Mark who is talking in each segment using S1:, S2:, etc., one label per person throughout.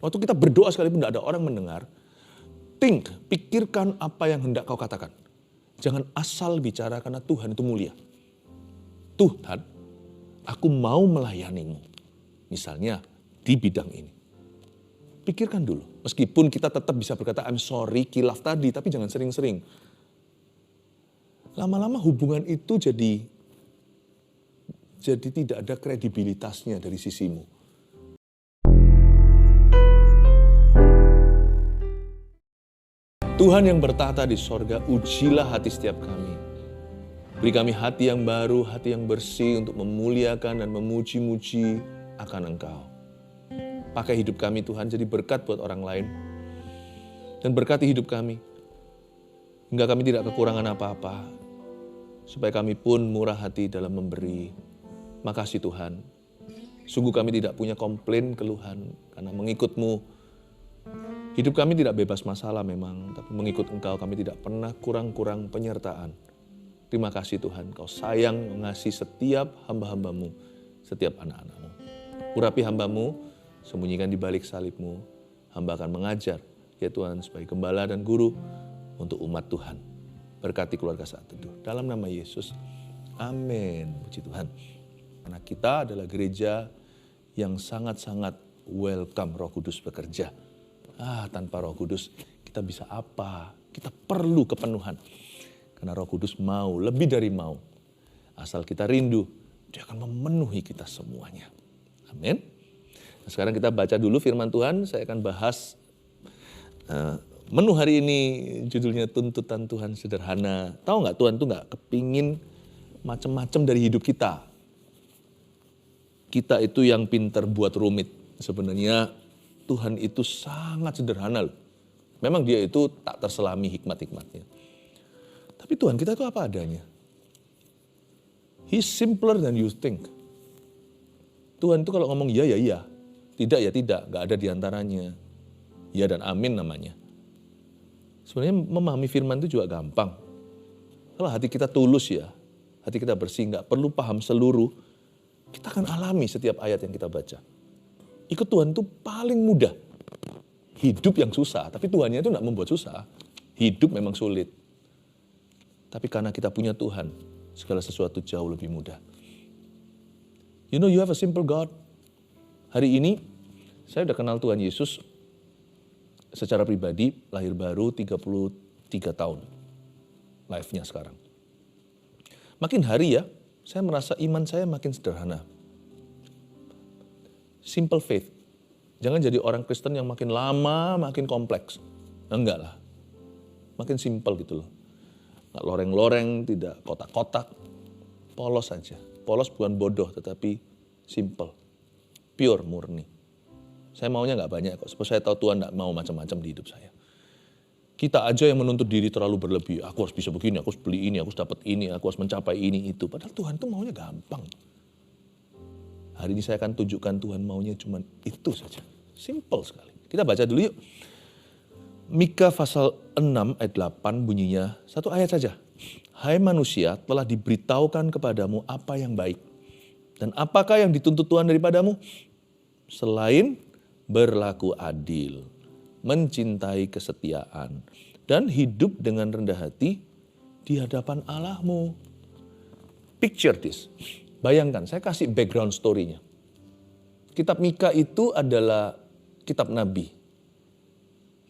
S1: Waktu kita berdoa sekalipun tidak ada orang mendengar, pikirkan apa yang hendak kau katakan. Jangan asal bicara karena Tuhan itu mulia. Tuhan, aku mau melayanimu. Misalnya di bidang ini. Pikirkan dulu. Meskipun kita tetap bisa berkata, I'm sorry, kilaf tadi, tapi jangan sering-sering. Lama-lama hubungan itu jadi tidak ada kredibilitasnya dari sisimu. Tuhan yang bertahta di sorga, ujilah hati setiap kami. Beri kami hati yang baru, hati yang bersih untuk memuliakan dan memuji-muji akan Engkau. Pakai hidup kami Tuhan jadi berkat buat orang lain. Dan berkati hidup kami. Hingga kami tidak kekurangan apa-apa. Supaya kami pun murah hati dalam memberi. Makasih Tuhan. Sungguh kami tidak punya komplain, keluhan. Karena mengikut-Mu. Hidup kami tidak bebas masalah memang. Tapi mengikut Engkau kami tidak pernah kurang-kurang penyertaan. Terima kasih Tuhan, Kau sayang mengasihi setiap hamba-hamba-Mu, setiap anak-anak-Mu. Urapi hamba-Mu, sembunyikan di balik salib-Mu. Hamba akan mengajar, ya Tuhan, sebagai gembala dan guru untuk umat Tuhan. Berkati keluarga saat teduh. Dalam nama Yesus, amin. Puji Tuhan. Karena kita adalah gereja yang sangat-sangat welcome Roh Kudus bekerja. Tanpa Roh Kudus kita bisa apa? Kita perlu kepenuhan. Karena Roh Kudus mau, lebih dari mau. Asal kita rindu, Dia akan memenuhi kita semuanya. Amin. Nah, sekarang kita baca dulu firman Tuhan. Saya akan bahas menu hari ini, judulnya tuntutan Tuhan sederhana. Tahu nggak, Tuhan tuh nggak kepingin macam-macam dari hidup kita. Kita itu yang pinter buat rumit. Sebenarnya Tuhan itu sangat sederhana loh. Memang Dia itu tak terselami hikmat-hikmatnya. Tapi Tuhan kita itu apa adanya. He's simpler than you think. Tuhan itu kalau ngomong iya, ya iya. Tidak, ya tidak. Gak ada diantaranya. Ya dan amin namanya. Sebenarnya memahami firman itu juga gampang. Kalau hati kita tulus ya. Hati kita bersih, gak perlu paham seluruh. Kita akan alami setiap ayat yang kita baca. Ikut Tuhan itu paling mudah. Hidup yang susah, tapi Tuhannya itu gak membuat susah. Hidup memang sulit. Tapi karena kita punya Tuhan, segala sesuatu jauh lebih mudah. You know you have a simple God. Hari ini, saya udah kenal Tuhan Yesus secara pribadi, lahir baru 33 tahun. Life-nya sekarang. Makin hari ya, saya merasa iman saya makin sederhana. Simple faith. Jangan jadi orang Kristen yang makin lama, makin kompleks. Enggak lah. Makin simple gitu loh. Nggak loreng-loreng, tidak kotak-kotak. Polos saja. Polos bukan bodoh, tetapi simple. Pure, murni. Saya maunya nggak banyak kok. Supaya saya tahu Tuhan nggak mau macam-macam di hidup saya. Kita aja yang menuntut diri terlalu berlebih. Aku harus bisa begini, aku harus beli ini, aku harus dapat ini, aku harus mencapai ini, itu. Padahal Tuhan tuh maunya gampang. Hari ini saya akan tunjukkan Tuhan maunya cuma itu saja. Simple sekali. Kita baca dulu yuk. Mika pasal 6 ayat 8 bunyinya, satu ayat saja. Hai manusia, telah diberitahukan kepadamu apa yang baik. Dan apakah yang dituntut Tuhan daripadamu? Selain berlaku adil, mencintai kesetiaan, dan hidup dengan rendah hati di hadapan Allahmu. Picture this. Bayangkan, saya kasih background story-nya. Kitab Mika itu adalah kitab Nabi.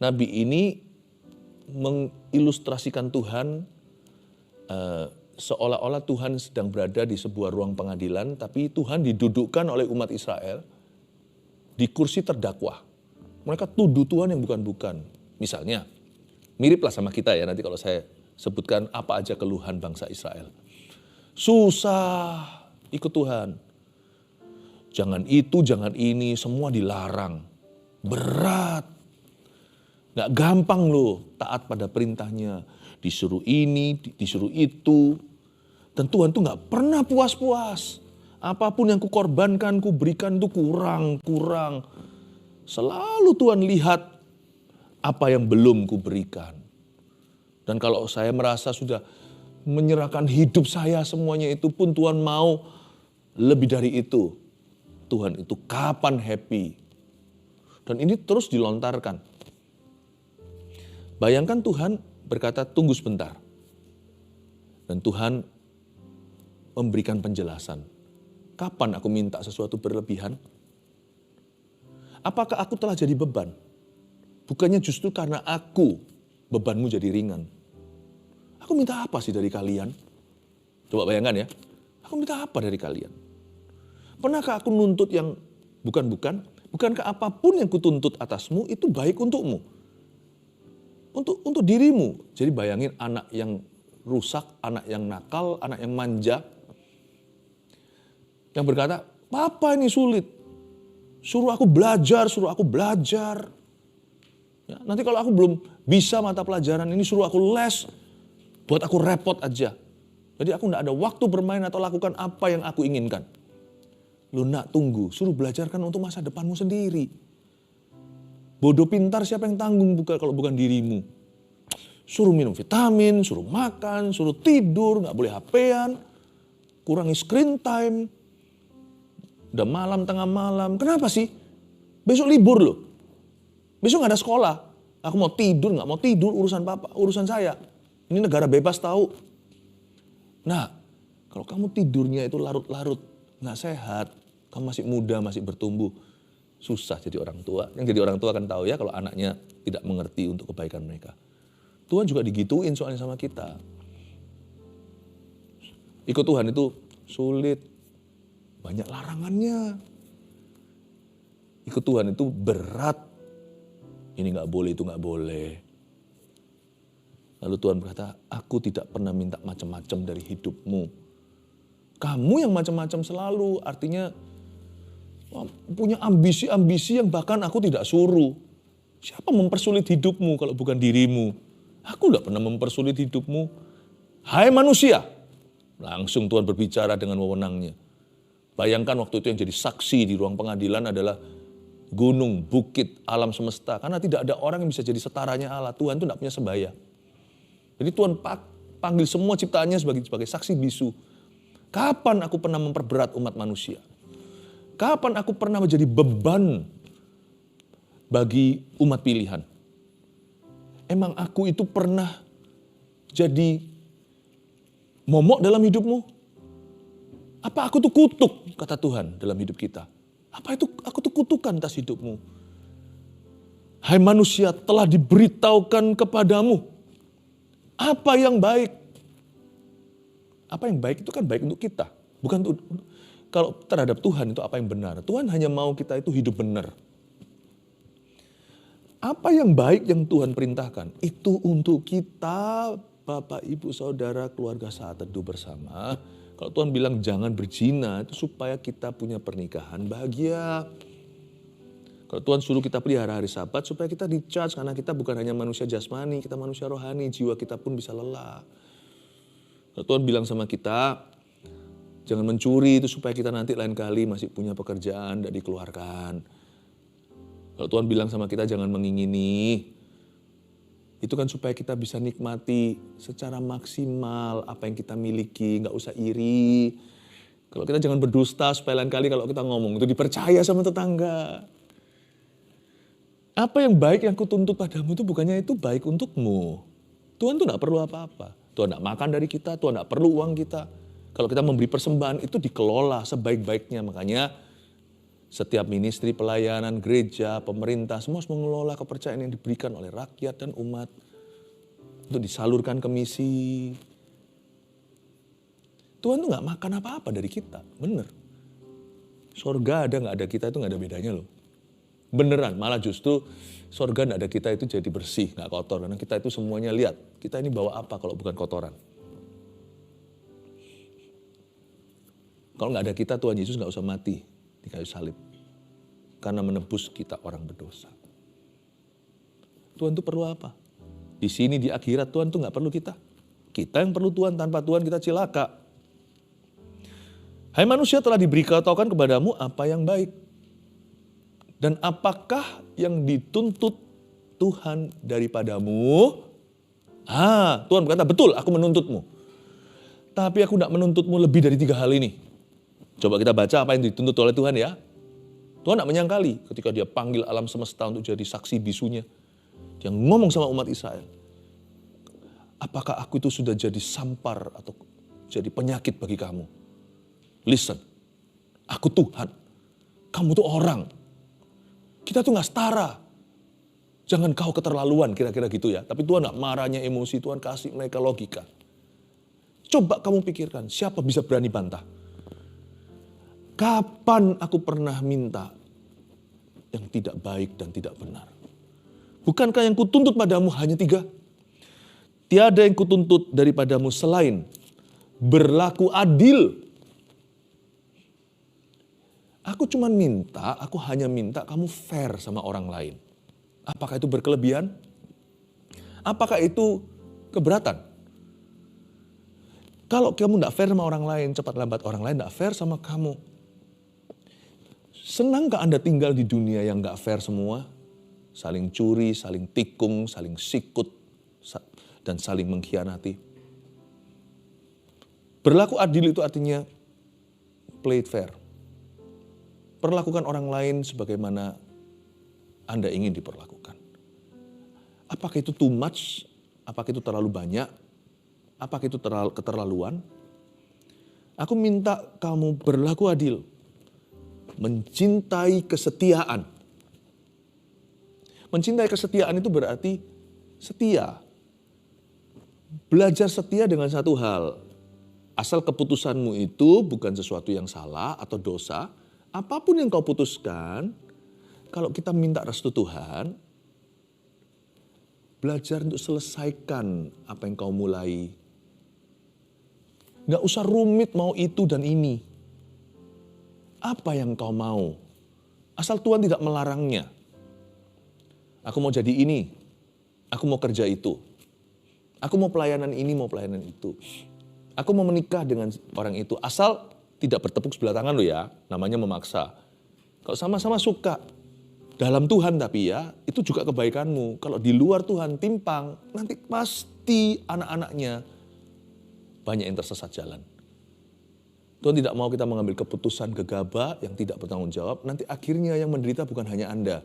S1: Nabi ini mengilustrasikan Tuhan seolah-olah Tuhan sedang berada di sebuah ruang pengadilan, tapi Tuhan didudukkan oleh umat Israel di kursi terdakwa. Mereka tuduh Tuhan yang bukan-bukan. Misalnya, miriplah sama kita ya nanti kalau saya sebutkan apa aja keluhan bangsa Israel. Susah ikut Tuhan. Jangan itu, jangan ini, semua dilarang. Berat. Gak gampang loh taat pada perintahnya. Disuruh ini, disuruh itu. Dan Tuhan tuh gak pernah puas-puas. Apapun yang kukorbankan, kuberikan itu kurang. Selalu Tuhan lihat apa yang belum kuberikan. Dan kalau saya merasa sudah menyerahkan hidup saya semuanya itu pun Tuhan mau lebih dari itu. Tuhan itu kapan happy. Dan ini terus dilontarkan. Bayangkan Tuhan berkata, tunggu sebentar. Dan Tuhan memberikan penjelasan. Kapan aku minta sesuatu berlebihan? Apakah aku telah jadi beban? Bukannya justru karena aku, bebanmu jadi ringan. Aku minta apa sih dari kalian? Coba bayangkan ya. Aku minta apa dari kalian? Pernahkah aku nuntut yang bukan-bukan? Bukankah apapun yang kutuntut atasmu itu baik untukmu? Untuk dirimu. Jadi bayangin anak yang rusak, anak yang nakal, anak yang manja. Yang berkata, Papa ini sulit. Suruh aku belajar, Ya, nanti kalau aku belum bisa mata pelajaran ini, suruh aku les. Buat aku repot aja. Jadi aku tidak ada waktu bermain atau lakukan apa yang aku inginkan. Lu nak tunggu, suruh belajarkan untuk masa depanmu sendiri. Bodoh pintar siapa yang tanggung kalau bukan dirimu. Suruh minum vitamin, suruh makan, suruh tidur, gak boleh HP-an. Kurangi screen time. Udah malam, tengah malam. Kenapa sih? Besok libur loh. Besok gak ada sekolah. Aku mau tidur, gak mau tidur, urusan papa, urusan saya. Ini negara bebas tahu. Nah, kalau kamu tidurnya itu larut-larut, gak sehat. Kamu masih muda, masih bertumbuh. Susah jadi orang tua. Yang jadi orang tua kan tahu ya kalau anaknya tidak mengerti untuk kebaikan mereka. Tuhan juga digituin soalnya sama kita. Ikut Tuhan itu sulit. Banyak larangannya. Ikut Tuhan itu berat. Ini gak boleh, itu gak boleh. Lalu Tuhan berkata, aku tidak pernah minta macam-macam dari hidupmu. Kamu yang macam-macam selalu, artinya punya ambisi-ambisi yang bahkan aku tidak suruh. Siapa mempersulit hidupmu kalau bukan dirimu? Aku tidak pernah mempersulit hidupmu. Hai manusia, langsung Tuhan berbicara dengan wewenangnya. Bayangkan waktu itu yang jadi saksi di ruang pengadilan adalah gunung, bukit, alam semesta. Karena tidak ada orang yang bisa jadi setaranya Allah. Tuhan itu tidak punya sebaya. Jadi Tuhan panggil semua ciptaannya sebagai saksi bisu. Kapan aku pernah memperberat umat manusia? Kapan aku pernah menjadi beban bagi umat pilihan? Emang aku itu pernah jadi momok dalam hidupmu? Apa aku tuh kutuk, kata Tuhan dalam hidup kita? Apa itu aku tuh kutukan atas hidupmu? Hai manusia, telah diberitahukan kepadamu apa yang baik. Apa yang baik itu kan baik untuk kita. Bukan untuk, kalau terhadap Tuhan itu apa yang benar. Tuhan hanya mau kita itu hidup benar. Apa yang baik yang Tuhan perintahkan, itu untuk kita, Bapak, Ibu, Saudara, keluarga saat teduh bersama. Kalau Tuhan bilang jangan berzina, itu supaya kita punya pernikahan bahagia. Kalau Tuhan suruh kita pelihara hari Sabat, supaya kita di-charge, karena kita bukan hanya manusia jasmani, kita manusia rohani, jiwa kita pun bisa lelah. Kalau Tuhan bilang sama kita, jangan mencuri, itu supaya kita nanti lain kali masih punya pekerjaan, tidak dikeluarkan. Kalau Tuhan bilang sama kita jangan mengingini, itu kan supaya kita bisa nikmati secara maksimal apa yang kita miliki, nggak usah iri. Kalau kita jangan berdusta, supaya lain kali kalau kita ngomong itu dipercaya sama tetangga. Apa yang baik yang kutuntut padamu itu bukannya itu baik untukmu. Tuhan tuh nggak perlu apa-apa. Tuhan nggak makan dari kita, Tuhan nggak perlu uang kita. Kalau kita memberi persembahan itu dikelola sebaik-baiknya. Makanya setiap ministry, pelayanan, gereja, pemerintah, semua harus mengelola kepercayaan yang diberikan oleh rakyat dan umat. Untuk disalurkan ke misi. Tuhan tuh gak makan apa-apa dari kita, bener. Sorga ada gak ada kita itu gak ada bedanya loh. Beneran, malah justru sorga gak ada kita itu jadi bersih, gak kotor. Karena kita itu semuanya lihat, kita ini bawa apa kalau bukan kotoran. Kalau gak ada kita, Tuhan Yesus gak usah mati di kayu salib. Karena menebus kita orang berdosa. Tuhan itu perlu apa? Di sini di akhirat Tuhan itu gak perlu kita. Kita yang perlu Tuhan, tanpa Tuhan kita cilaka. Hai manusia, telah diberitahukan kepadamu apa yang baik. Dan apakah yang dituntut Tuhan daripadamu? Tuhan berkata, betul aku menuntutmu. Tapi aku tidak menuntutmu lebih dari 3 hal ini. Coba kita baca apa yang dituntut oleh Tuhan ya. Tuhan tidak menyangkali ketika dia panggil alam semesta untuk jadi saksi bisunya. Dia ngomong sama umat Israel. Apakah aku itu sudah jadi sampar atau jadi penyakit bagi kamu? Listen, aku Tuhan. Kamu tuh orang. Kita tuh gak setara. Jangan kau keterlaluan, kira-kira gitu ya. Tapi Tuhan gak marahnya emosi, Tuhan kasih mereka logika. Coba kamu pikirkan, siapa bisa berani bantah? Kapan aku pernah minta yang tidak baik dan tidak benar? Bukankah yang kutuntut padamu hanya 3? Tiada yang kutuntut daripadamu selain berlaku adil. Aku hanya minta kamu fair sama orang lain. Apakah itu berkelebihan? Apakah itu keberatan? Kalau kamu tidak fair sama orang lain, cepat lambat orang lain tidak fair sama kamu. Senangkah Anda tinggal di dunia yang gak fair semua? Saling curi, saling tikung, saling sikut, dan saling mengkhianati. Berlaku adil itu artinya play it fair. Perlakukan orang lain sebagaimana Anda ingin diperlakukan. Apakah itu too much? Apakah itu terlalu banyak? Apakah itu keterlaluan? Aku minta kamu berlaku adil. Mencintai kesetiaan. Mencintai kesetiaan itu berarti setia. Belajar setia dengan satu hal. Asal keputusanmu itu bukan sesuatu yang salah atau dosa. Apapun yang kau putuskan, kalau kita minta restu Tuhan, belajar untuk selesaikan apa yang kau mulai. Gak usah rumit mau itu dan ini. Apa yang kau mau? Asal Tuhan tidak melarangnya. Aku mau jadi ini. Aku mau kerja itu. Aku mau pelayanan ini, mau pelayanan itu. Aku mau menikah dengan orang itu. Asal tidak bertepuk sebelah tangan lo ya. Namanya memaksa. Kalau sama-sama suka. Dalam Tuhan tapi ya, itu juga kebaikanmu. Kalau di luar Tuhan timpang, nanti pasti anak-anaknya banyak yang tersesat jalan. Tuhan tidak mau kita mengambil keputusan gegabah yang tidak bertanggung jawab. Nanti akhirnya yang menderita bukan hanya Anda.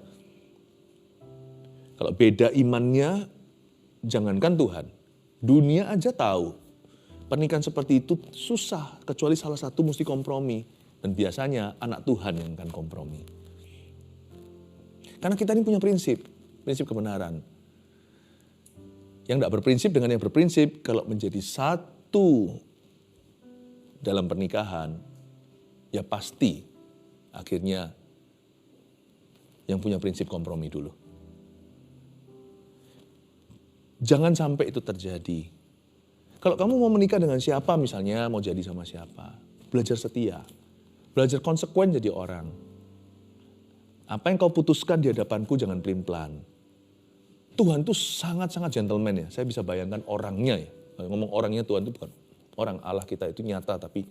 S1: Kalau beda imannya, jangankan Tuhan. Dunia aja tahu. Pernikahan seperti itu susah, kecuali salah satu mesti kompromi. Dan biasanya anak Tuhan yang akan kompromi. Karena kita ini punya prinsip kebenaran. Yang tidak berprinsip dengan yang berprinsip, kalau menjadi satu dalam pernikahan, ya pasti akhirnya yang punya prinsip kompromi dulu. Jangan sampai itu terjadi. Kalau kamu mau menikah dengan siapa misalnya, mau jadi sama siapa, belajar setia. Belajar konsekuen jadi orang. Apa yang kau putuskan di hadapanku jangan pelin-pelan. Tuhan tuh sangat-sangat gentleman ya. Saya bisa bayangkan orangnya ya. Ngomong orangnya Tuhan itu bukan orang, Allah kita itu nyata tapi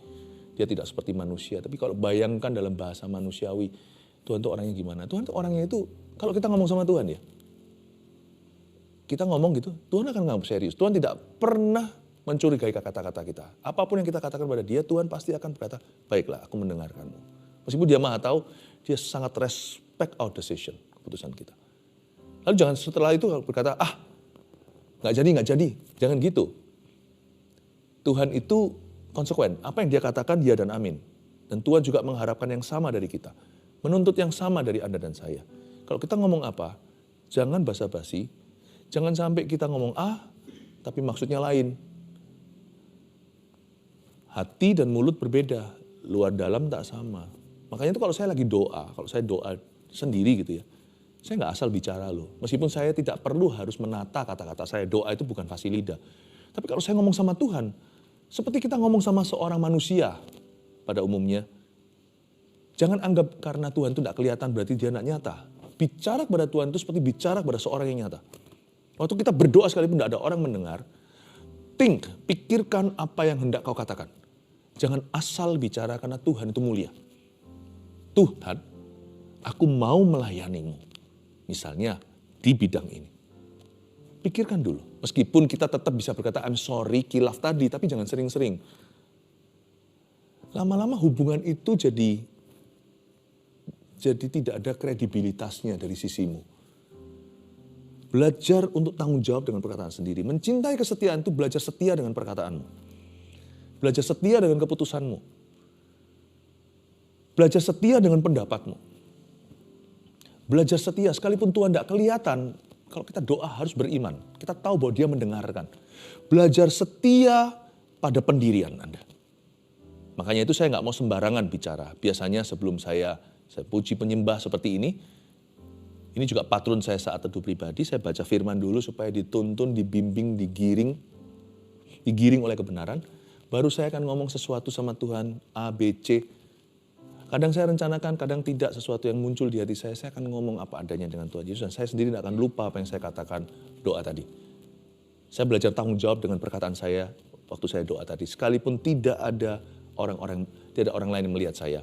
S1: dia tidak seperti manusia. Tapi kalau bayangkan dalam bahasa manusiawi, Tuhan itu orangnya gimana? Tuhan itu orangnya itu, kalau kita ngomong sama Tuhan ya, kita ngomong gitu, Tuhan akan nganggap serius. Tuhan tidak pernah mencurigai kata-kata kita. Apapun yang kita katakan pada dia, Tuhan pasti akan berkata, baiklah aku mendengarkanmu. Meskipun dia maha tahu, dia sangat respect our decision, keputusan kita. Lalu jangan setelah itu berkata, nggak jadi, jangan gitu. Tuhan itu konsekuen. Apa yang dia katakan, ya dan amin. Dan Tuhan juga mengharapkan yang sama dari kita. Menuntut yang sama dari Anda dan saya. Kalau kita ngomong apa, jangan basa-basi. Jangan sampai kita ngomong tapi maksudnya lain. Hati dan mulut berbeda. Luar dalam tak sama. Makanya itu kalau saya lagi doa, kalau saya doa sendiri gitu ya. Saya nggak asal bicara loh. Meskipun saya tidak perlu harus menata kata-kata saya. Doa itu bukan fasih lidah. Tapi kalau saya ngomong sama Tuhan, seperti kita ngomong sama seorang manusia pada umumnya. Jangan anggap karena Tuhan itu tidak kelihatan berarti dia tidak nyata. Bicara kepada Tuhan itu seperti bicara kepada seorang yang nyata. Waktu kita berdoa sekalipun tidak ada orang mendengar. Pikirkan apa yang hendak kau katakan. Jangan asal bicara karena Tuhan itu mulia. Tuhan, aku mau melayanimu. Misalnya di bidang ini. Pikirkan dulu. Meskipun kita tetap bisa berkata, I'm sorry, kilaf tadi. Tapi jangan sering-sering. Lama-lama hubungan itu jadi Jadi tidak ada kredibilitasnya dari sisimu. Belajar untuk tanggung jawab dengan perkataan sendiri. Mencintai kesetiaan itu belajar setia dengan perkataanmu. Belajar setia dengan keputusanmu. Belajar setia dengan pendapatmu. Belajar setia sekalipun Tuhan tidak kelihatan. Kalau kita doa harus beriman. Kita tahu bahwa Dia mendengarkan. Belajar setia pada pendirian Anda. Makanya itu saya nggak mau sembarangan bicara. Biasanya sebelum saya puji penyembah seperti ini juga patron saya saat teduh pribadi, saya baca firman dulu supaya dituntun, dibimbing, digiring oleh kebenaran. Baru saya akan ngomong sesuatu sama Tuhan, A, B, C. Kadang saya rencanakan, kadang tidak sesuatu yang muncul di hati saya akan ngomong apa adanya dengan Tuhan Yesus. Dan saya sendiri tidak akan lupa apa yang saya katakan doa tadi. Saya belajar tanggung jawab dengan perkataan saya waktu saya doa tadi. Sekalipun tidak ada orang lain yang melihat saya.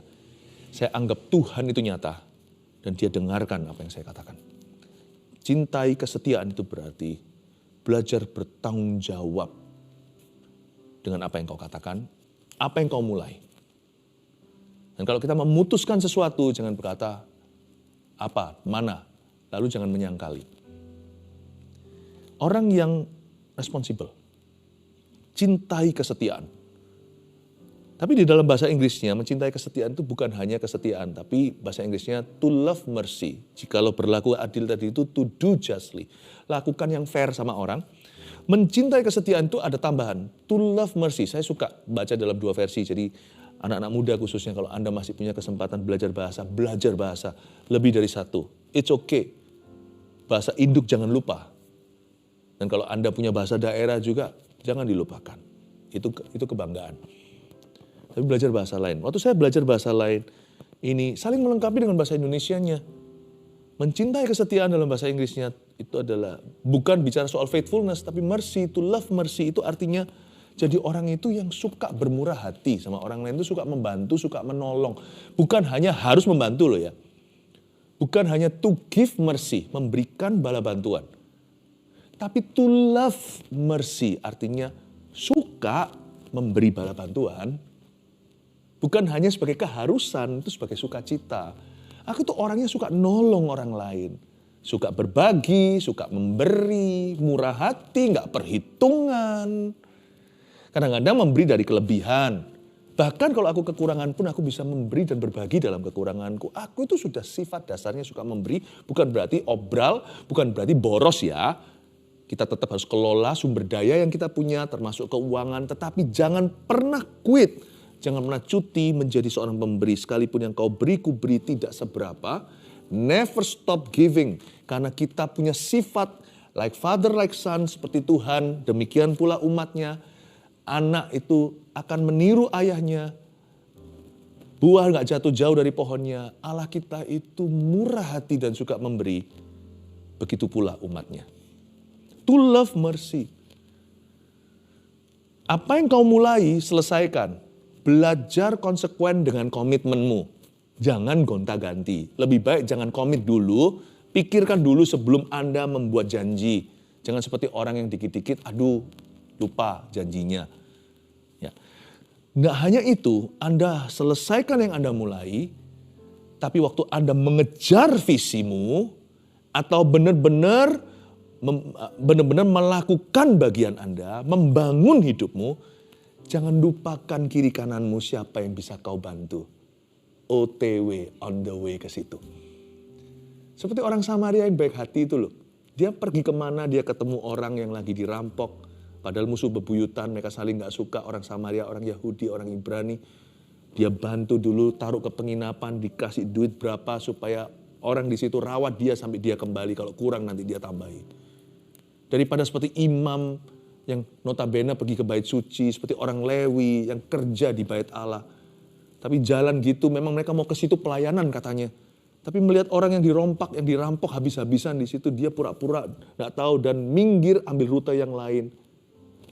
S1: Saya anggap Tuhan itu nyata dan Dia dengarkan apa yang saya katakan. Cintai kesetiaan itu berarti belajar bertanggung jawab dengan apa yang kau katakan, apa yang kau mulai. Dan kalau kita memutuskan sesuatu, jangan berkata apa, mana, lalu jangan menyangkali. Orang yang responsibel, cintai kesetiaan. Tapi di dalam bahasa Inggrisnya, mencintai kesetiaan itu bukan hanya kesetiaan, tapi bahasa Inggrisnya to love mercy. Jikalau berlaku adil tadi itu to do justly. Lakukan yang fair sama orang. Mencintai kesetiaan itu ada tambahan, to love mercy. Saya suka baca dalam dua versi, jadi anak-anak muda khususnya kalau Anda masih punya kesempatan belajar bahasa lebih dari satu. It's okay. Bahasa induk jangan lupa. Dan kalau Anda punya bahasa daerah juga, jangan dilupakan. Itu kebanggaan. Tapi belajar bahasa lain. Waktu saya belajar bahasa lain, ini saling melengkapi dengan bahasa Indonesianya. Mencintai kesetiaan dalam bahasa Inggrisnya itu adalah bukan bicara soal faithfulness, tapi mercy, to love mercy itu artinya jadi orang itu yang suka bermurah hati sama orang lain, itu suka membantu, suka menolong. Bukan hanya harus membantu loh ya. Bukan hanya to give mercy, memberikan bala bantuan. Tapi to love mercy artinya suka memberi bala bantuan. Bukan hanya sebagai keharusan, itu sebagai sukacita. Aku tuh orangnya suka nolong orang lain. Suka berbagi, suka memberi, murah hati, gak perhitungan. Kadang-kadang memberi dari kelebihan. Bahkan kalau aku kekurangan pun aku bisa memberi dan berbagi dalam kekuranganku. Aku itu sudah sifat dasarnya suka memberi. Bukan berarti obral, bukan berarti boros ya. Kita tetap harus kelola sumber daya yang kita punya termasuk keuangan. Tetapi jangan pernah quit. Jangan pernah cuti menjadi seorang pemberi. Sekalipun yang kau beri, ku beri tidak seberapa. Never stop giving. Karena kita punya sifat like father, like son seperti Tuhan. Demikian pula umatnya. Anak itu akan meniru ayahnya. Buah gak jatuh jauh dari pohonnya. Allah kita itu murah hati dan suka memberi. Begitu pula umatnya. To love mercy. Apa yang kau mulai, selesaikan. Belajar konsekuen dengan komitmenmu. Jangan gonta-ganti. Lebih baik jangan komit dulu. Pikirkan dulu sebelum Anda membuat janji. Jangan seperti orang yang dikit-dikit, aduh lupa janjinya. Ya. Nggak hanya itu, Anda selesaikan yang Anda mulai. Tapi waktu Anda mengejar visimu. Atau benar-benar melakukan bagian Anda. Membangun hidupmu. Jangan lupakan kiri kananmu siapa yang bisa kau bantu. OTW, on the way ke situ. Seperti orang Samaria yang baik hati itu loh. Dia pergi kemana, dia ketemu orang yang lagi dirampok. Padahal musuh bebuyutan, mereka saling gak suka. Orang Samaria, orang Yahudi, orang Ibrani. Dia bantu dulu, taruh ke penginapan, dikasih duit berapa supaya orang di situ rawat dia sampai dia kembali. Kalau kurang nanti dia tambahin. Daripada seperti imam yang notabene pergi ke bait suci, seperti orang Lewi yang kerja di bait Allah. Tapi jalan gitu, memang mereka mau ke situ pelayanan katanya. Tapi melihat orang yang dirampok habis-habisan di situ, dia pura-pura nggak tahu dan minggir ambil rute yang lain.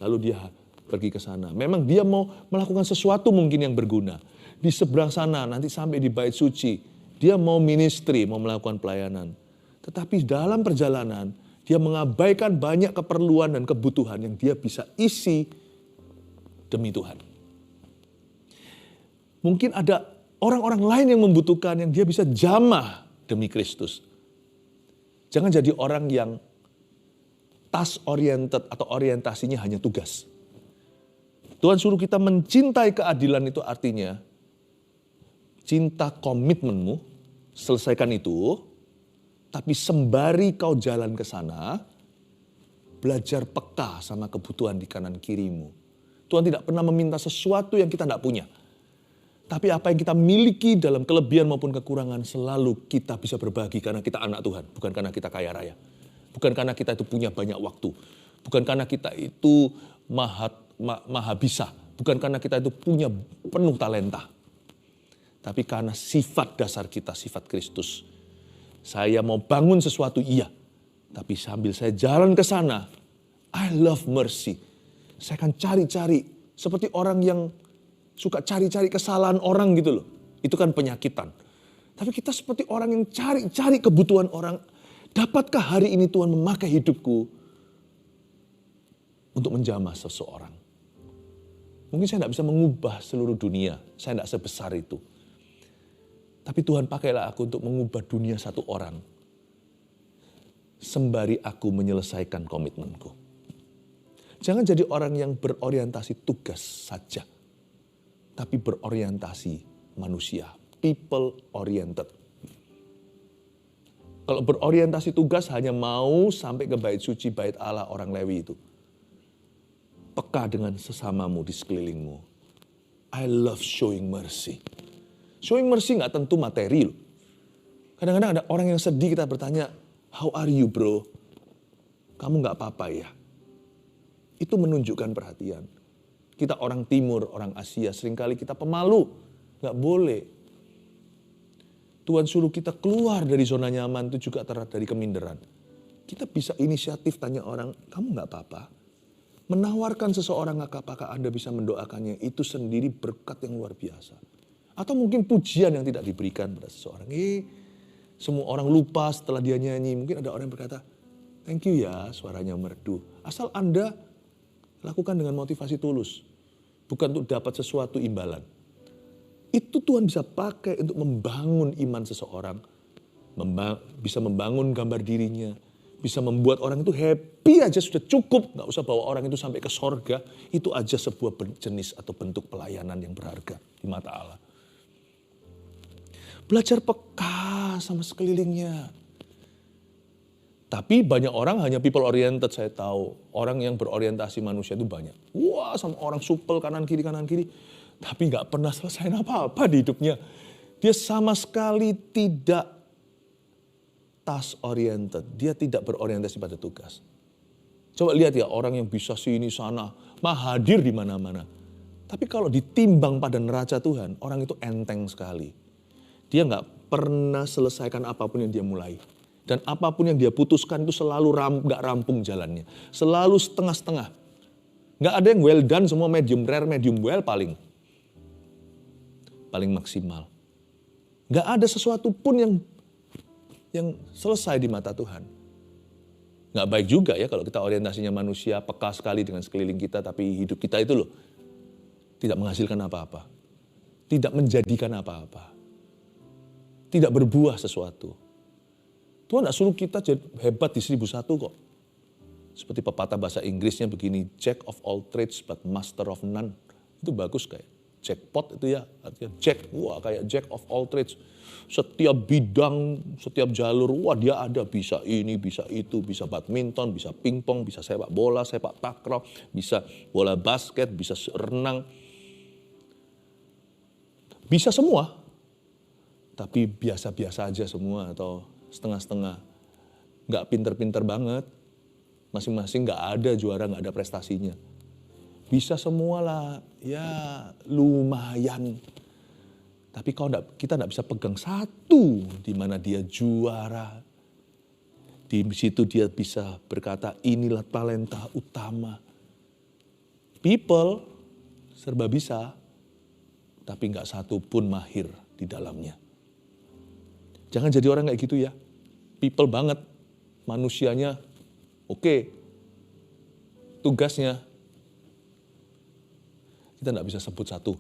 S1: Lalu dia pergi ke sana. Memang dia mau melakukan sesuatu mungkin yang berguna. Di seberang sana, nanti sampai di bait suci, dia mau ministry, mau melakukan pelayanan. Tetapi dalam perjalanan, dia mengabaikan banyak keperluan dan kebutuhan yang dia bisa isi demi Tuhan. Mungkin ada orang-orang lain yang membutuhkan, yang dia bisa jamah demi Kristus. Jangan jadi orang yang task oriented atau orientasinya hanya tugas. Tuhan suruh kita mencintai keadilan, itu artinya cinta komitmenmu, selesaikan itu, tapi sembari kau jalan ke sana, belajar peka sama kebutuhan di kanan kirimu. Tuhan tidak pernah meminta sesuatu yang kita tidak punya. Tapi apa yang kita miliki dalam kelebihan maupun kekurangan selalu kita bisa berbagi karena kita anak Tuhan. Bukan karena kita kaya raya. Bukan karena kita itu punya banyak waktu. Bukan karena kita itu maha bisa. Bukan karena kita itu punya penuh talenta. Tapi karena sifat dasar kita, sifat Kristus. Saya mau bangun sesuatu, iya. Tapi sambil saya jalan ke sana, I love mercy. Saya akan cari-cari. Seperti orang yang suka cari-cari kesalahan orang gitu loh. Itu kan penyakitan. Tapi kita seperti orang yang cari-cari kebutuhan orang. Dapatkah hari ini Tuhan memakai hidupku untuk menjamah seseorang? Mungkin saya tidak bisa mengubah seluruh dunia. Saya tidak sebesar itu. Tapi Tuhan pakailah aku untuk mengubah dunia satu orang. Sembari aku menyelesaikan komitmenku. Jangan jadi orang yang berorientasi tugas saja. Tapi berorientasi manusia. People oriented. Kalau berorientasi tugas hanya mau sampai ke bait suci, bait Allah orang Lewi itu. Peka dengan sesamamu di sekelilingmu. I love showing mercy. Showing mercy gak tentu materi loh. Kadang-kadang ada orang yang sedih, kita bertanya, how are you bro? Kamu gak apa-apa ya? Itu menunjukkan perhatian. Kita orang timur, orang Asia, seringkali kita pemalu. Gak boleh. Tuhan suruh kita keluar dari zona nyaman itu juga dari keminderan. Kita bisa inisiatif tanya orang, kamu gak apa-apa? Menawarkan seseorang apakah Anda bisa mendoakannya, itu sendiri berkat yang luar biasa. Atau mungkin pujian yang tidak diberikan pada seseorang. Semua orang lupa setelah dia nyanyi. Mungkin ada orang yang berkata, thank you ya, suaranya merdu. Asal Anda lakukan dengan motivasi tulus. Bukan untuk dapat sesuatu imbalan. Itu Tuhan bisa pakai untuk membangun iman seseorang. Bisa membangun gambar dirinya. Bisa membuat orang itu happy aja sudah cukup. Gak usah bawa orang itu sampai ke sorga. Itu aja sebuah jenis atau bentuk pelayanan yang berharga di mata Allah. Belajar peka sama sekelilingnya. Tapi banyak orang hanya people oriented, saya tahu. Orang yang berorientasi manusia itu banyak. Wah, sama orang supel kanan kiri. Tapi gak pernah selesai apa-apa di hidupnya. Dia sama sekali tidak task oriented. Dia tidak berorientasi pada tugas. Coba lihat ya, orang yang bisa sini sana, hadir di mana-mana. Tapi kalau ditimbang pada neraca Tuhan, orang itu enteng sekali. Dia gak pernah selesaikan apapun yang dia mulai. Dan apapun yang dia putuskan itu selalu gak rampung jalannya. Selalu setengah-setengah. Gak ada yang well done, semua medium rare, medium well paling maksimal. Gak ada sesuatu pun yang selesai di mata Tuhan. Gak baik juga ya kalau kita orientasinya manusia, peka sekali dengan sekeliling kita, tapi hidup kita itu loh tidak menghasilkan apa-apa. Tidak menjadikan apa-apa. Tidak berbuah sesuatu. Tuhan gak suruh kita jadi hebat di 1001 kok. Seperti pepatah bahasa Inggrisnya begini, Jack of all trades but master of none. Itu bagus kayak. Jackpot itu ya, artinya Jack, wah kayak Jack of all trades. Setiap bidang, setiap jalur, wah dia ada, bisa ini, bisa itu, bisa badminton, bisa pingpong, bisa sepak bola, sepak takraw, bisa bola basket, bisa renang. Bisa semua, tapi biasa-biasa aja semua atau setengah-setengah. Gak pinter-pinter banget, masing-masing gak ada juara, gak ada prestasinya. Bisa semua lah, ya lumayan. Tapi kita tidak bisa pegang satu di mana dia juara. Di situ dia bisa berkata inilah talenta utama. People serba bisa, tapi nggak satu pun mahir di dalamnya. Jangan jadi orang kayak gitu ya. People banget, manusianya oke. Tugasnya kita tidak bisa sebut satu.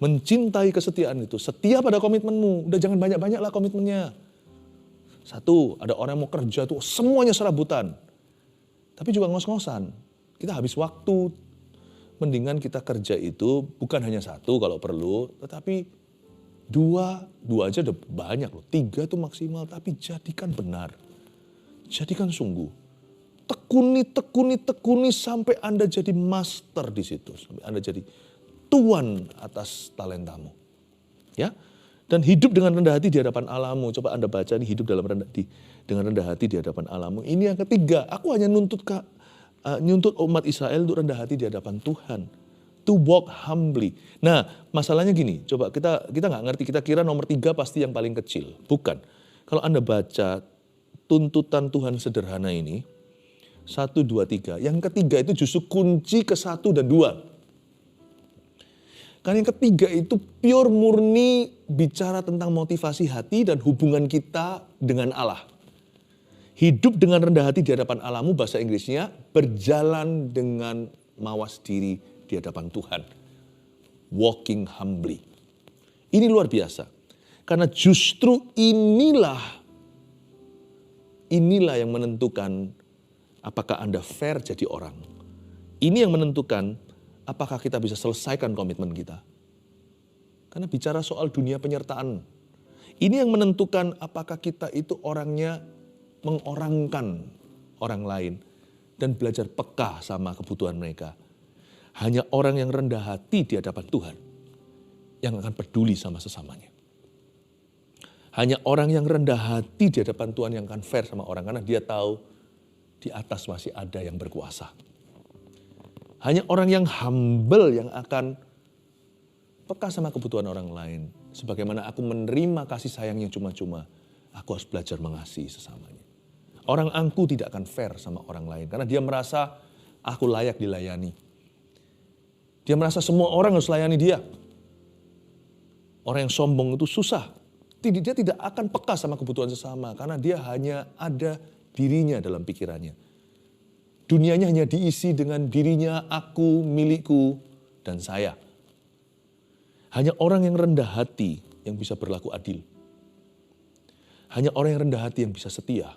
S1: Mencintai kesetiaan itu. Setia pada komitmenmu. Udah jangan banyak-banyak lah komitmennya. Satu, ada orang yang mau kerja tuh semuanya serabutan. Tapi juga ngos-ngosan. Kita habis waktu. Mendingan kita kerja itu bukan hanya satu kalau perlu. Tetapi dua aja udah banyak loh. 3 tuh maksimal. Tapi jadikan benar. Jadikan sungguh. Tekuni sampai Anda jadi master di situ. Sampai Anda jadi tuan atas talentamu. Ya. Dan hidup dengan rendah hati di hadapan Allahmu. Coba Anda baca ini, hidup dengan rendah hati di hadapan Allahmu. Ini yang ketiga. Aku hanya nuntut umat Israel untuk rendah hati di hadapan Tuhan. To walk humbly. Nah, masalahnya gini. Coba kita nggak ngerti. Kita kira nomor 3 pasti yang paling kecil. Bukan. Kalau Anda baca tuntutan Tuhan sederhana ini. 1, 2, 3. Yang ketiga itu justru kunci ke 1 dan 2. Karena yang ketiga itu pure murni bicara tentang motivasi hati dan hubungan kita dengan Allah. Hidup dengan rendah hati di hadapan Allahmu, bahasa Inggrisnya berjalan dengan mawas diri di hadapan Tuhan. Walking humbly. Ini luar biasa. Karena justru inilah yang menentukan apakah Anda fair jadi orang. Ini yang menentukan apakah kita bisa selesaikan komitmen kita. Karena bicara soal dunia penyertaan. Ini yang menentukan apakah kita itu orangnya mengorangkan orang lain dan belajar peka sama kebutuhan mereka. Hanya orang yang rendah hati di hadapan Tuhan yang akan peduli sama sesamanya. Hanya orang yang rendah hati di hadapan Tuhan yang akan fair sama orang, karena dia tahu di atas masih ada yang berkuasa. Hanya orang yang humble yang akan peka sama kebutuhan orang lain. Sebagaimana aku menerima kasih sayang yang cuma-cuma, aku harus belajar mengasihi sesamanya. Orang angkuh tidak akan fair sama orang lain. Karena dia merasa aku layak dilayani. Dia merasa semua orang harus layani dia. Orang yang sombong itu susah. Dia tidak akan peka sama kebutuhan sesama. Karena dia hanya ada dirinya dalam pikirannya. Dunianya hanya diisi dengan dirinya, aku, milikku, dan saya. Hanya orang yang rendah hati yang bisa berlaku adil. Hanya orang yang rendah hati yang bisa setia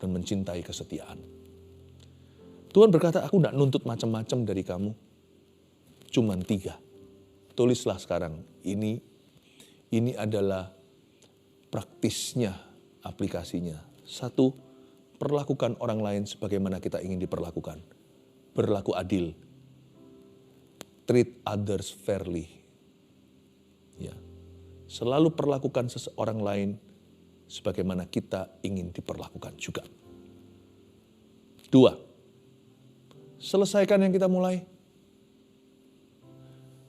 S1: dan mencintai kesetiaan. Tuhan berkata, aku tidak nuntut macam-macam dari kamu. Cuman 3. Tulislah sekarang. Ini adalah praktisnya, aplikasinya. 1, perlakukan orang lain sebagaimana kita ingin diperlakukan. Berlaku adil. Treat others fairly. Ya. Selalu perlakukan seseorang lain sebagaimana kita ingin diperlakukan juga. 2, selesaikan yang kita mulai.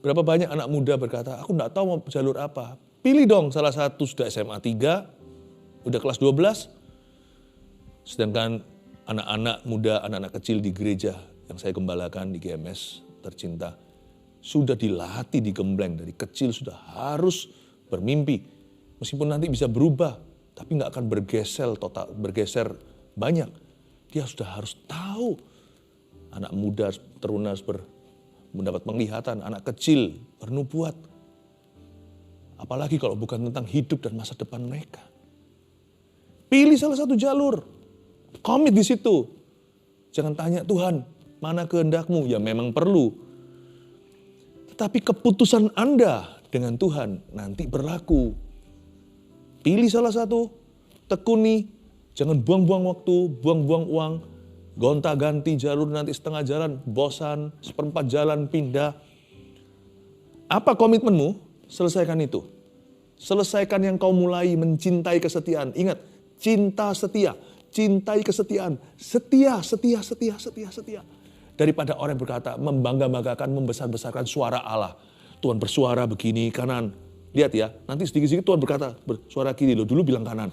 S1: Berapa banyak anak muda berkata, aku tidak tahu mau jalur apa. Pilih dong salah satu, sudah SMA 3, udah kelas 12. Sedangkan anak-anak muda, anak-anak kecil di gereja yang saya gembalakan di GMS tercinta, sudah dilatih, digembleng dari kecil, sudah harus bermimpi. Meskipun nanti bisa berubah, tapi nggak akan bergeser banyak. Dia sudah harus tahu. Anak muda, teruna harus mendapat penglihatan, anak kecil bernubuat. Apalagi kalau bukan tentang hidup dan masa depan mereka. Pilih salah satu jalur. Komit di situ. Jangan tanya, Tuhan, mana kehendakmu? Ya memang perlu. Tetapi keputusan Anda dengan Tuhan nanti berlaku. Pilih salah satu, tekuni, jangan buang-buang waktu, buang-buang uang, gonta-ganti jalur, nanti setengah jalan, bosan, seperempat jalan, pindah. Apa komitmenmu? Selesaikan itu. Selesaikan yang kau mulai, mencintai kesetiaan. Ingat, cinta setia, cintai kesetiaan. Setia. Daripada orang yang berkata, membangga-banggakan, membesar-besarkan suara Allah. Tuhan bersuara begini, kanan. Lihat ya, nanti sedikit-sedikit Tuhan berkata, bersuara kiri, loh dulu bilang kanan.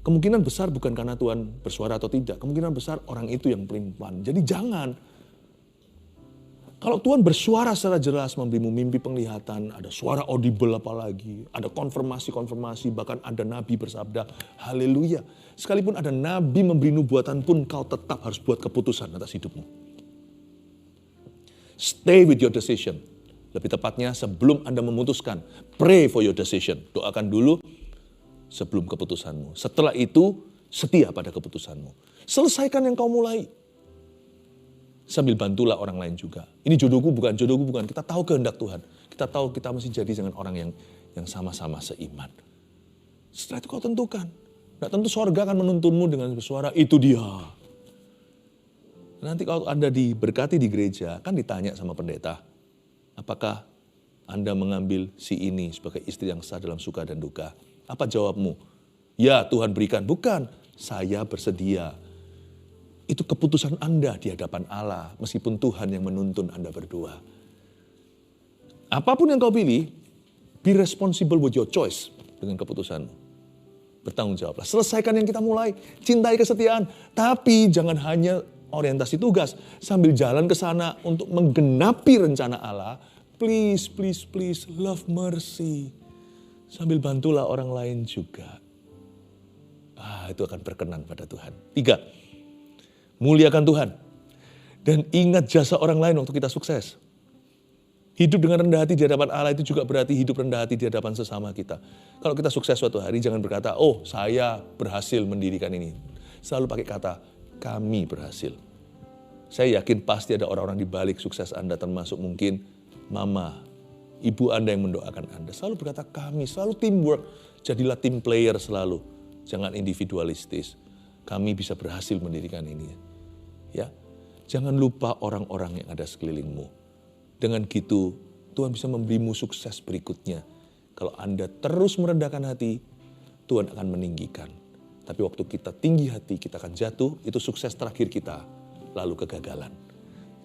S1: Kemungkinan besar bukan karena Tuhan bersuara atau tidak. Kemungkinan besar orang itu yang pelin-pelan. Jadi jangan. Kalau Tuhan bersuara secara jelas, memberimu mimpi penglihatan, ada suara audible apalagi, ada konfirmasi-konfirmasi, bahkan ada nabi bersabda, haleluya. Sekalipun ada nabi memberi nubuatan pun, kau tetap harus buat keputusan atas hidupmu. Stay with your decision. Lebih tepatnya sebelum Anda memutuskan, pray for your decision. Doakan dulu sebelum keputusanmu. Setelah itu, setia pada keputusanmu. Selesaikan yang kau mulai. Sambil bantulah orang lain juga. Ini jodohku bukan. Kita tahu kehendak Tuhan. Kita tahu kita mesti jadi dengan orang yang sama-sama seiman. Setelah itu kau tentukan. Nah, tentu sorga akan menuntunmu dengan bersuara, itu dia. Nanti kalau Anda diberkati di gereja, kan ditanya sama pendeta, apakah Anda mengambil si ini sebagai istri yang sah dalam suka dan duka? Apa jawabmu? Ya, Tuhan berikan. Bukan, saya bersedia. Itu keputusan Anda di hadapan Allah, meskipun Tuhan yang menuntun Anda berdua. Apapun yang kau pilih, be responsible with your choice dengan keputusanmu. Bertanggung jawablah. Selesaikan yang kita mulai. Cintai kesetiaan. Tapi jangan hanya orientasi tugas. Sambil jalan ke sana untuk menggenapi rencana Allah. Please, please, please, love mercy. Sambil bantulah orang lain juga. Itu akan berkenan pada Tuhan. 3, muliakan Tuhan. Dan ingat jasa orang lain waktu kita sukses. Hidup dengan rendah hati di hadapan Allah itu juga berarti hidup rendah hati di hadapan sesama kita. Kalau kita sukses suatu hari, jangan berkata, oh saya berhasil mendirikan ini. Selalu pakai kata, kami berhasil. Saya yakin pasti ada orang-orang di balik sukses Anda, termasuk mungkin mama, ibu Anda yang mendoakan Anda. Selalu berkata kami, selalu teamwork. Jadilah team player selalu. Jangan individualistis. Kami bisa berhasil mendirikan ini. Ya, jangan lupa orang-orang yang ada sekelilingmu. Dengan gitu, Tuhan bisa memberimu sukses berikutnya. Kalau Anda terus merendahkan hati, Tuhan akan meninggikan. Tapi waktu kita tinggi hati, kita akan jatuh, itu sukses terakhir kita, lalu kegagalan.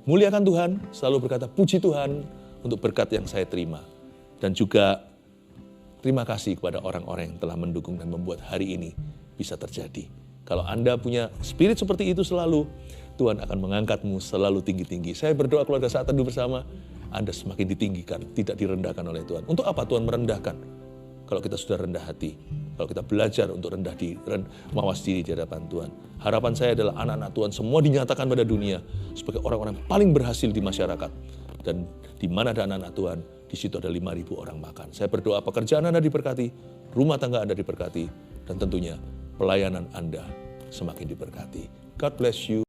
S1: Muliakan Tuhan, selalu berkata, puji Tuhan untuk berkat yang saya terima. Dan juga terima kasih kepada orang-orang yang telah mendukung dan membuat hari ini bisa terjadi. Kalau Anda punya spirit seperti itu selalu, Tuhan akan mengangkatmu selalu tinggi-tinggi. Saya berdoa keluarga Saat Teduh bersama, Anda semakin ditinggikan, tidak direndahkan oleh Tuhan. Untuk apa Tuhan merendahkan? Kalau kita sudah rendah hati, kalau kita belajar untuk mawas diri di hadapan Tuhan. Harapan saya adalah anak-anak Tuhan semua dinyatakan pada dunia sebagai orang-orang paling berhasil di masyarakat. Dan di mana ada anak-anak Tuhan, di situ ada 5.000 orang makan. Saya berdoa pekerjaan Anda diberkati, rumah tangga Anda diberkati, dan tentunya pelayanan Anda semakin diberkati. God bless you.